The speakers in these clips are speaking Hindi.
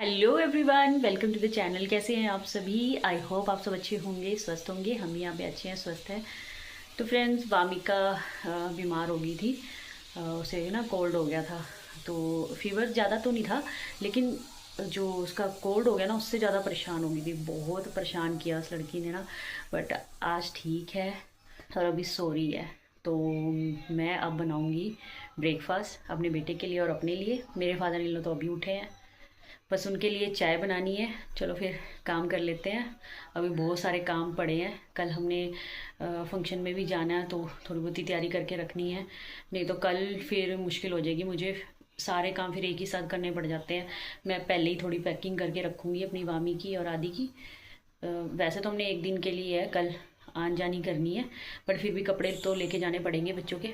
Hello everyone, welcome to the channel. कैसे हैं आप सभी? आई होप आप सब अच्छे होंगे, स्वस्थ होंगे। हम यहाँ पे अच्छे हैं, स्वस्थ हैं। तो फ्रेंड्स, वामिका बीमार हो गई थी। उसे ना कोल्ड हो गया था। तो फीवर ज़्यादा तो नहीं था, लेकिन जो उसका कोल्ड हो गया ना, उससे ज़्यादा परेशान हो गई थी। बहुत परेशान किया उस लड़की ने ना। बट आज ठीक है और अभी सो रही है। तो मैं अब बनाऊँगी ब्रेकफास्ट अपने बेटे के लिए और अपने लिए। मेरे फादर इन लॉ तो अभी उठे हैं, बस उनके लिए चाय बनानी है। चलो फिर काम कर लेते हैं। अभी बहुत सारे काम पड़े हैं। कल हमने फंक्शन में भी जाना है, तो थोड़ी बहुत ही तैयारी करके रखनी है, नहीं तो कल फिर मुश्किल हो जाएगी मुझे। सारे काम फिर एक ही साथ करने पड़ जाते हैं। मैं पहले ही थोड़ी पैकिंग करके रखूँगी अपनी वामी की और आदि की। वैसे तो हमने एक दिन के लिए है, कल आन जानी करनी है, बट फिर भी कपड़े तो लेके जाने पड़ेंगे बच्चों के,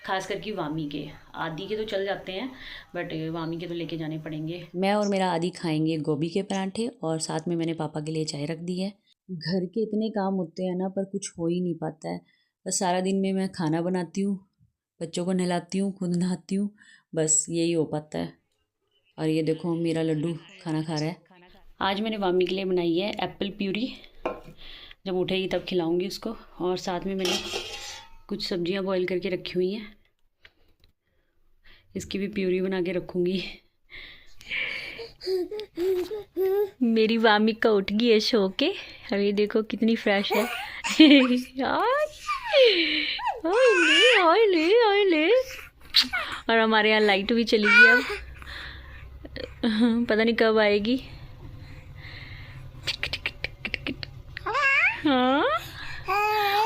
खास करके वामी के। आदि के तो चल जाते हैं, बट वामी के तो लेके जाने पड़ेंगे। मैं और मेरा आदि खाएंगे गोभी के परांठे, और साथ में मैंने पापा के लिए चाय रख दी है। घर के इतने काम होते हैं ना, पर कुछ हो ही नहीं पाता है। बस सारा दिन में मैं खाना बनाती हूँ, बच्चों को नहलाती हूँ, खुद नहाती हूँ, बस यही हो पाता है। और ये देखो मेरा लड्डू खाना खा रहा है। आज मैंने वामी के लिए बनाई है एप्पल प्यूरी। जब उठेगी तब खिलाऊंगी उसको। और साथ में मैंने कुछ सब्जियां बॉईल करके रखी हुई हैं, इसकी भी प्यूरी बना के रखूँगी। मेरी वामी का उठ गई है सो के। अभी देखो कितनी फ्रेश है। आय ले आय ले। और हमारे यहाँ लाइट भी चली गई अब। पता नहीं कब आएगी। हाँ,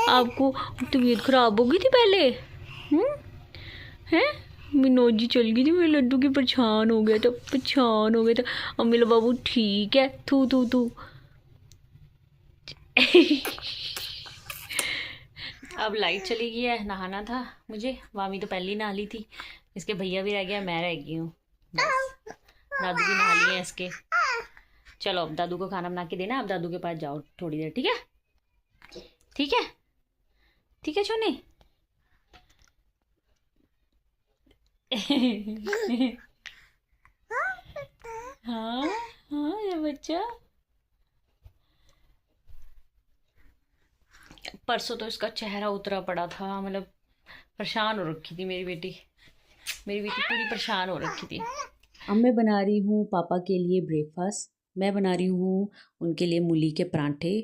आपको तबीयत खराब हो गई थी पहले? हैं? मिनोजी चल गई थी, मेरे लड्डू की परेशान हो गया था, परेशान हो गया था। और मेरा बाबू ठीक है। थू थू थू। अब लाइट चली गई है, नहाना था मुझे। वामी तो पहले ही नहा ली थी, इसके भैया भी रह गया, मैं रह गई हूँ बस। दादू भी नहा लिए हैं इसके। चलो अब दादू को खाना बना के देना। अब दादू के पास जाओ थोड़ी देर, ठीक है? ठीक है, ठीक है छोने। हाँ हाँ ये बच्चा। परसों तो इसका चेहरा उतरा पड़ा था, मतलब परेशान हो रखी थी मेरी बेटी। मेरी बेटी पूरी परेशान हो रखी थी। अब मैं बना रही हूँ पापा के लिए ब्रेकफास्ट। मैं बना रही हूँ उनके लिए मूली के परांठे।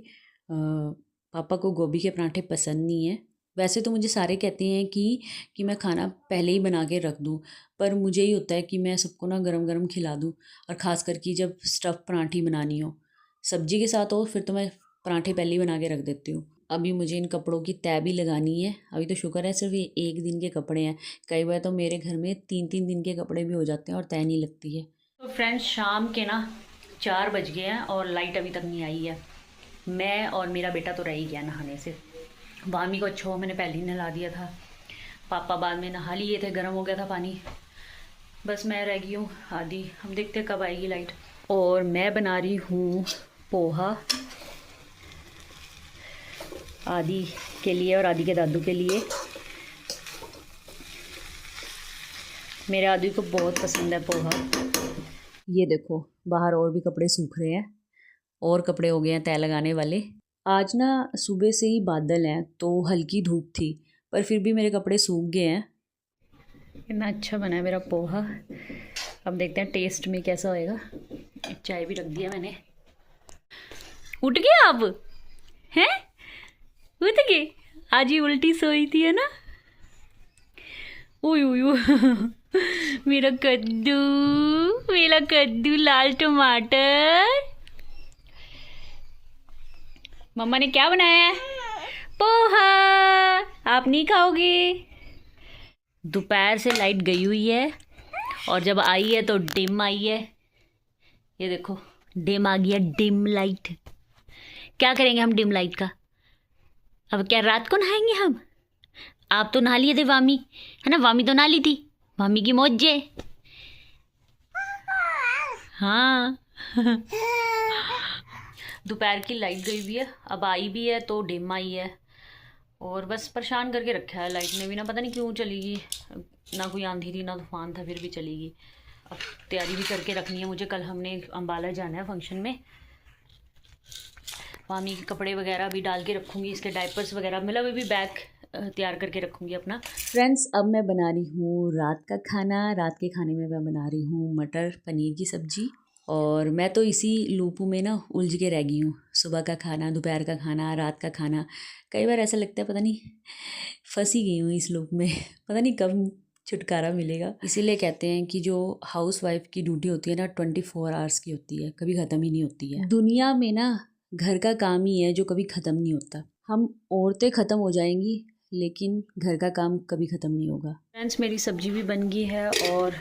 पापा को गोभी के परांठे पसंद नहीं है। वैसे तो मुझे सारे कहते हैं कि मैं खाना पहले ही बना के रख दूँ, पर मुझे ही होता है कि मैं सबको ना गरम गरम खिला दूँ। और ख़ास करके जब स्टफ़ परांठी बनानी हो सब्जी के साथ हो, फिर तो मैं परांठे पहले ही बना के रख देती हूँ। अभी मुझे इन कपड़ों की तह भी लगानी है। अभी तो शुक्र है सिर्फ ये एक दिन के कपड़े हैं। कई बार तो मेरे घर में 3-3 दिन के कपड़े भी हो जाते हैं और तह नहीं लगती है। तो फ्रेंड्स, शाम के ना 4 बज गए हैं और लाइट अभी तक नहीं आई है। मैं और मेरा बेटा तो रह ही गया नहाने से। वामी को अच्छो मैंने पहले ही नहला दिया था, पापा बाद में नहा लिए थे, गर्म हो गया था पानी। बस मैं रह गई हूँ आदि। हम देखते हैं कब आएगी लाइट। और मैं बना रही हूँ पोहा आदि के लिए और आदि के दादू के लिए। मेरे आदि को बहुत पसंद है पोहा। ये देखो बाहर और भी कपड़े सूख रहे हैं, और कपड़े हो गए हैं तय लगाने वाले। आज ना सुबह से ही बादल हैं, तो हल्की धूप थी, पर फिर भी मेरे कपड़े सूख गए हैं। कितना अच्छा बना है मेरा पोहा। अब देखते हैं टेस्ट में कैसा होएगा। चाय भी रख दिया मैंने। उठ गया अब? हैं? उठ गए? आज ही उल्टी सोई थी है ना? उय उय मेरा कद्दू, मेरा कद्दू लाल टमाटर। मम्मा ने क्या बनाया है? पोहा। आप नहीं खाओगे? दोपहर से लाइट गई हुई है, और जब आई है तो डिम आई है। ये देखो डिम आ गया, डिम लाइट। क्या करेंगे हम डिम लाइट का? अब क्या रात को नहाएंगे हम? आप तो नहा लिए थे वामी, है ना? वामी तो नहा ली थी, वामी की मौजे। हाँ। दोपहर की लाइट गई हुई है, अब आई भी है तो डिम आई है। और बस परेशान करके रखा है लाइट ने भी ना, पता नहीं क्यों चली गई। ना कोई आंधी थी ना तूफान था, फिर भी चली गई। अब तैयारी भी करके रखनी है मुझे, कल हमने अम्बाला जाना है फंक्शन में। मामी के कपड़े वगैरह भी डाल के रखूँगी, इसके डायपर्स वगैरह, मतलब अभी बैग तैयार करके रखूँगी अपना। फ्रेंड्स, अब मैं बना रही हूँ रात का खाना। रात के खाने में मैं बना रही हूँ मटर पनीर की सब्ज़ी। और मैं तो इसी लूप में ना उलझ के रह गई हूँ, सुबह का खाना, दोपहर का खाना, रात का खाना। कई बार ऐसा लगता है पता नहीं फंसी गई हूँ इस लूप में, पता नहीं कब छुटकारा मिलेगा। इसीलिए कहते हैं कि जो हाउस वाइफ की ड्यूटी होती है ना 24 आवर्स की होती है, कभी ख़त्म ही नहीं होती है। दुनिया में ना घर का काम ही है जो कभी ख़त्म नहीं होता। हम औरतें ख़त्म हो जाएंगी लेकिन घर का काम कभी ख़त्म नहीं होगा। फ्रेंड्स, मेरी सब्जी भी बन गई है और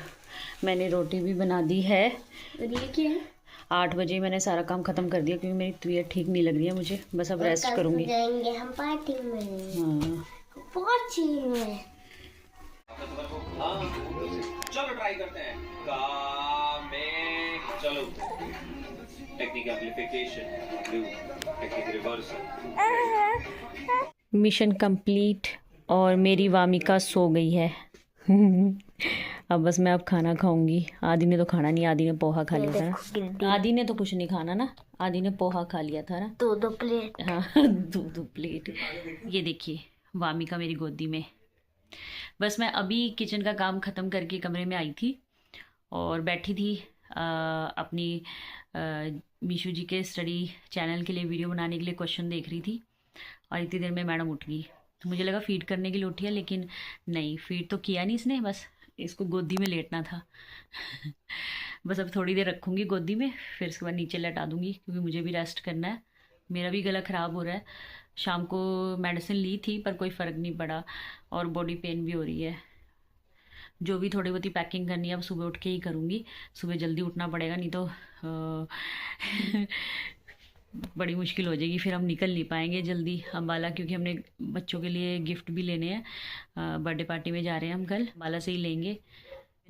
मैंने रोटी भी बना दी है। और ये क्या है? 8 बजे मैंने सारा काम ख़त्म कर दिया क्योंकि मेरी तबीयत ठीक नहीं लग रही है मुझे, बस अब रेस्ट करूँगी। जाएंगे हम पार्टी में। हाँ, पार्टी में। चलो ट्राई करते हैं चलो technique amplification, technique reversal. Mission complete और मेरी वामिका सो गई है। अब बस मैं अब खाना खाऊंगी। आदि ने तो खाना नहीं, आदि ने पोहा खा लिया था ना। आदि ने तो कुछ नहीं खाना ना, आदि ने पोहा खा लिया था ना, 2 प्लेट। हाँ, 2 प्लेट। ये देखिए वामिका मेरी गोदी में। बस मैं अभी किचन का काम ख़त्म करके कमरे में आई थी और बैठी थी अपनी मीशू जी के स्टडी चैनल के लिए वीडियो बनाने के लिए क्वेश्चन देख रही थी। और इतनी देर में मैडम उठ गई, तो मुझे लगा फ़ीड करने के लिए उठी है, लेकिन नहीं, फ़ीड तो किया नहीं इसने, बस इसको गोदी में लेटना था। बस अब थोड़ी देर रखूँगी गोदी में, फिर उसके बाद नीचे लेटा दूँगी क्योंकि मुझे भी रेस्ट करना है। मेरा भी गला ख़राब हो रहा है, शाम को मेडिसिन ली थी पर कोई फ़र्क नहीं पड़ा और बॉडी पेन भी हो रही है। जो भी थोड़ी बहुत ही पैकिंग करनी है अब सुबह उठ के ही करूँगी। सुबह जल्दी उठना पड़ेगा, नहीं तो बड़ी मुश्किल हो जाएगी, फिर हम निकल नहीं पाएंगे जल्दी अम्बाला, क्योंकि हमने बच्चों के लिए गिफ्ट भी लेने हैं। बर्थडे पार्टी में जा रहे हैं हम, कल अम्बाला से ही लेंगे।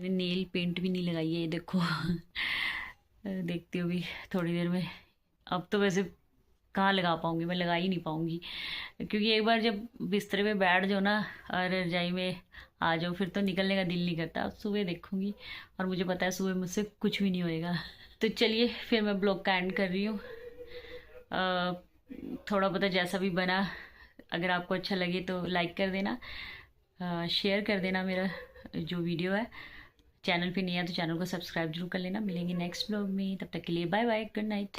मैंने नेल पेंट भी नहीं लगाई है, ये देखो। देखती हूँ भी थोड़ी देर में। अब तो वैसे कहाँ लगा पाऊँगी, मैं लगा ही नहीं पाऊँगी, क्योंकि एक बार जब बिस्तर पे बैठ जाओ ना और रजाई में आ जाओ फिर तो निकलने का दिल नहीं करता। अब सुबह देखूँगी और मुझे पता है सुबह मुझसे कुछ भी नहीं होएगा। तो चलिए फिर मैं ब्लॉग का एंड कर रही हूँ। थोड़ा बहुत जैसा भी बना, अगर आपको अच्छा लगे तो लाइक कर देना, शेयर कर देना मेरा जो वीडियो है। चैनल पे नहीं है तो चैनल को सब्सक्राइब जरूर कर लेना। मिलेंगे नेक्स्ट ब्लॉग में, तब तक के लिए बाय बाय, गुड नाइट।